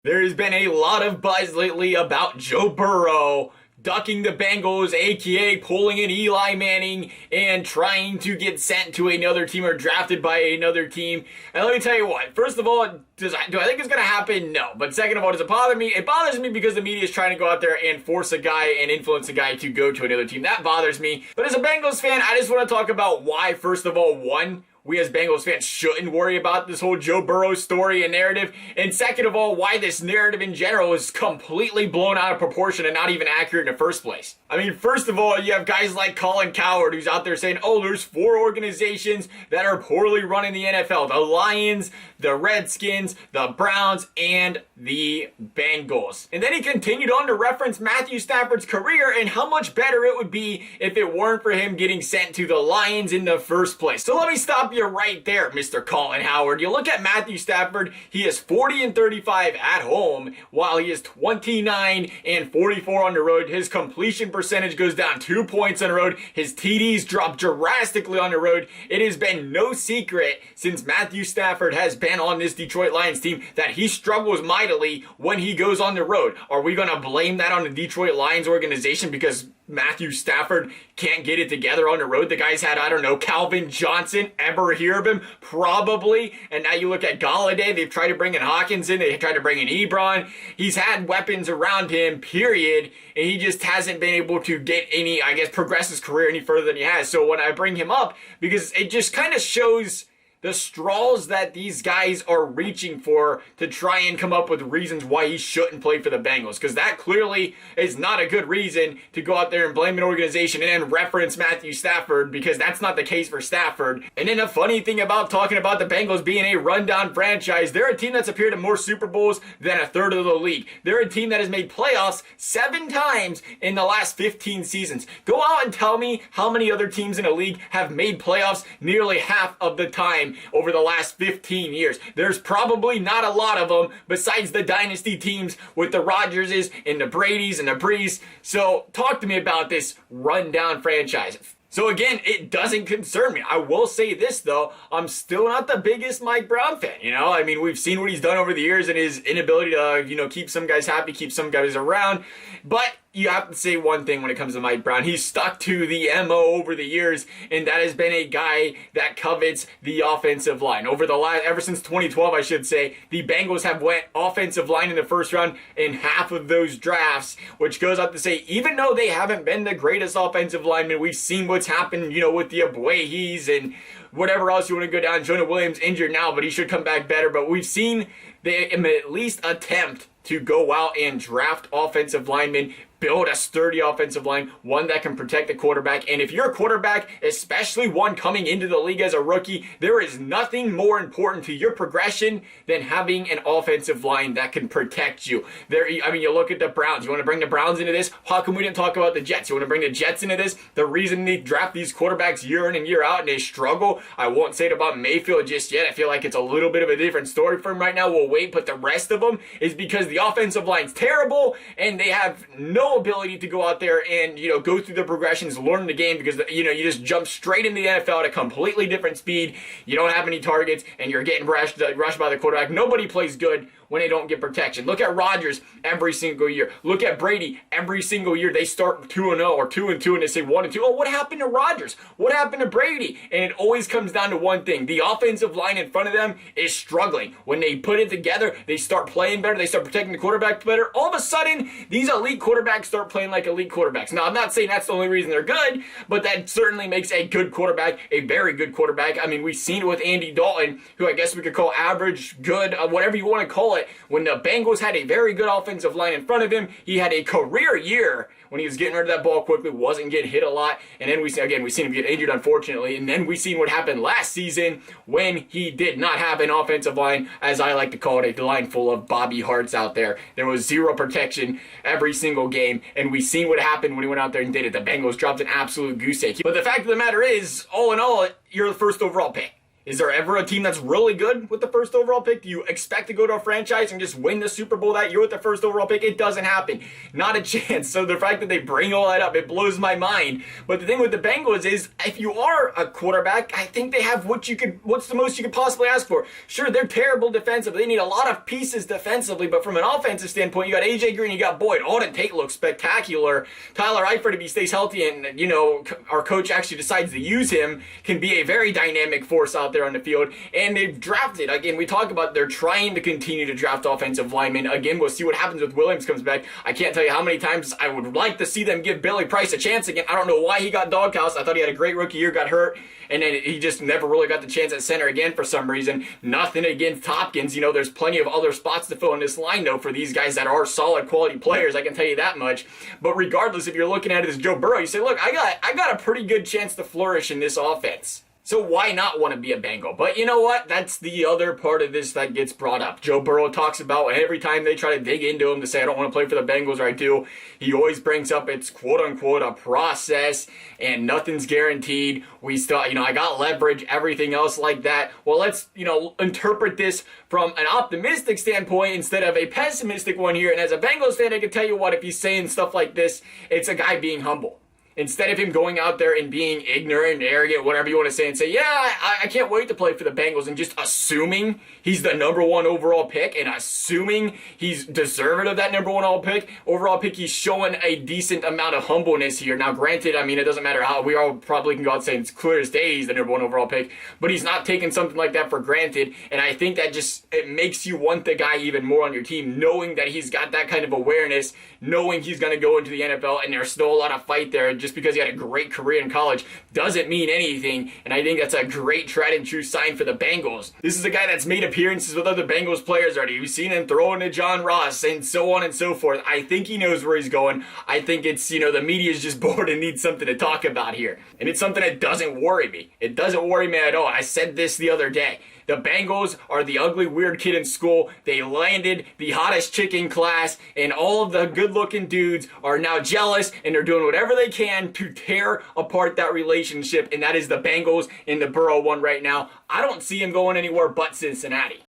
There's been a lot of buzz lately about Joe Burrow ducking the Bengals, aka pulling an Eli Manning and trying to get sent to another team or drafted by another team. And let me tell you what, first of all, do I think it's going to happen? No. But second of all, does it bother me? It bothers me because the media is trying to go out there and force a guy and influence a guy to go to another team. That bothers me. But as a Bengals fan, I just want to talk about why, first of all, one, we as Bengals fans shouldn't worry about this whole Joe Burrow story and narrative. And second of all, why this narrative in general is completely blown out of proportion and not even accurate in the first place. I mean, first of all, you have guys like Colin Cowherd who's out there saying, oh, there's 4 organizations that are poorly running the NFL. The Lions, the Redskins, the Browns, and the Bengals. And then he continued on to reference Matthew Stafford's career and how much better it would be if it weren't for him getting sent to the Lions in the first place. So let me stop you right there, Mr. Colin Howard. You look at Matthew Stafford, he is 40-35 at home, while he is 29-44 on the road. His completion percentage goes down 2 points on the road. His TDs drop drastically on the road. It has been no secret since Matthew Stafford has been on this Detroit Lions team that he struggles mightily when he goes on the road. Are we going to blame that on the Detroit Lions organization because Matthew Stafford can't get it together on the road? The guy's had, I don't know, Calvin Johnson. Ever hear of him? Probably. And now you look at Galladay. They've tried to bring in Hawkins in. They tried to bring in Ebron. He's had weapons around him, period. And he just hasn't been able to get any, I guess, progress his career any further than he has. So when I bring him up, because it just kind of shows the straws that these guys are reaching for to try and come up with reasons why he shouldn't play for the Bengals. Because that clearly is not a good reason to go out there and blame an organization and then reference Matthew Stafford, because that's not the case for Stafford. And then a funny thing about talking about the Bengals being a rundown franchise, they're a team that's appeared in more Super Bowls than a third of the league. They're a team that has made playoffs 7 times in the last 15 seasons. Go out and tell me how many other teams in the league have made playoffs nearly half of the time over the last 15 years. There's probably not a lot of them besides the dynasty teams with the Rodgerses and the Bradys and the Brees. So talk to me about this rundown franchise. So again, it doesn't concern me. I will say this though, I'm still not the biggest Mike Brown fan. I mean, we've seen what he's done over the years and his inability to, keep some guys happy, keep some guys around. But you have to say one thing when it comes to Mike Brown. He's stuck to the MO over the years, and that has been a guy that covets the offensive line. Ever since 2012, I should say, the Bengals have went offensive line in the first round in half of those drafts, which goes out to say, even though they haven't been the greatest offensive linemen, we've seen what's happened, with the Abuehis and whatever else you want to go down. Jonah Williams injured now, but he should come back better. But we've seen them at least attempt to go out and draft offensive linemen, build a sturdy offensive line, one that can protect the quarterback. And if you're a quarterback, especially one coming into the league as a rookie, there is nothing more important to your progression than having an offensive line that can protect you. You look at the Browns. You want to bring the Browns into this? How come we didn't talk about the Jets? You want to bring the Jets into this? The reason they draft these quarterbacks year in and year out and they struggle, I won't say it about Mayfield just yet. I feel like it's a little bit of a different story for him right now. We'll wait, but the rest of them is because the offensive line's terrible and they have no ability to go out there and go through the progressions, learn the game, because you just jump straight into the NFL at a completely different speed. You don't have any targets and you're getting rushed by the quarterback. Nobody plays good when they don't get protection. Look at Rodgers every single year. Look at Brady every single year. They start 2-0 or 2-2 and they say 1-2. Oh, what happened to Rodgers? What happened to Brady? And it always comes down to one thing. The offensive line in front of them is struggling. When they put it together, they start playing better. They start protecting the quarterback better. All of a sudden, these elite quarterbacks start playing like elite quarterbacks. Now, I'm not saying that's the only reason they're good, but that certainly makes a good quarterback a very good quarterback. I mean, we've seen it with Andy Dalton, who I guess we could call average, good, whatever you want to call it. When the Bengals had a very good offensive line in front of him, he had a career year when he was getting rid of that ball quickly, wasn't getting hit a lot. And then we've seen him get injured, unfortunately. And then we've seen what happened last season when he did not have an offensive line, as I like to call it, a line full of Bobby Harts out there. There was zero protection every single game. And we've seen what happened when he went out there and did it. The Bengals dropped an absolute goose egg. But the fact of the matter is, all in all, you're the first overall pick. Is there ever a team that's really good with the first overall pick? Do you expect to go to a franchise and just win the Super Bowl that year with the first overall pick? It doesn't happen. Not a chance. So the fact that they bring all that up, it blows my mind. But the thing with the Bengals is, if you are a quarterback, I think they have what's the most you could possibly ask for. Sure, they're terrible defensively. They need a lot of pieces defensively, but from an offensive standpoint, you got AJ Green, you got Boyd. Auden Tate looks spectacular. Tyler Eifert, if he stays healthy and, our coach actually decides to use him, can be a very dynamic force out there on the field. And they've drafted, again, we talk about they're trying to continue to draft offensive linemen. Again, we'll see what happens with Williams comes back. I can't tell you how many times I would like to see them give Billy Price a chance again. I don't know why he got doghouse. I thought he had a great rookie year, got hurt, and then he just never really got the chance at center again for some reason. Nothing against Hopkins. There's plenty of other spots to fill in this line, though, for these guys that are solid quality players. I can tell you that much. But regardless, if you're looking at it as Joe Burrow, you say, look, I got a pretty good chance to flourish in this offense. So why not want to be a Bengal? But you know what? That's the other part of this that gets brought up. Joe Burrow talks about every time they try to dig into him to say, I don't want to play for the Bengals, or I do, he always brings up it's quote-unquote a process and nothing's guaranteed. We still, I got leverage, everything else like that. Well, let's, interpret this from an optimistic standpoint instead of a pessimistic one here. And as a Bengals fan, I can tell you what, if he's saying stuff like this, it's a guy being humble. Instead of him going out there and being ignorant, arrogant, whatever you want to say, and say, yeah, I can't wait to play for the Bengals, and just assuming he's the number one overall pick and assuming he's deserving of that number one overall pick, he's showing a decent amount of humbleness here. Now, granted, it doesn't matter how, we all probably can go out and say it's clear as day he's the number one overall pick, but he's not taking something like that for granted, and I think that it makes you want the guy even more on your team, knowing that he's got that kind of awareness, knowing he's going to go into the NFL, and there's still a lot of fight there. Just because he had a great career in college doesn't mean anything, and I think that's a great tried and true sign for the Bengals. This is a guy that's made appearances with other Bengals players already. You've seen him throw into John Ross and so on and so forth. I think he knows where he's going. I think it's, the media is just bored and needs something to talk about here. And it's something that doesn't worry me. It doesn't worry me at all. I said this the other day. The Bengals are the ugly, weird kid in school. They landed the hottest chick in class, and all of the good-looking dudes are now jealous, and they're doing whatever they can to tear apart that relationship, and that is the Bengals and the Burrow one right now. I don't see him going anywhere but Cincinnati.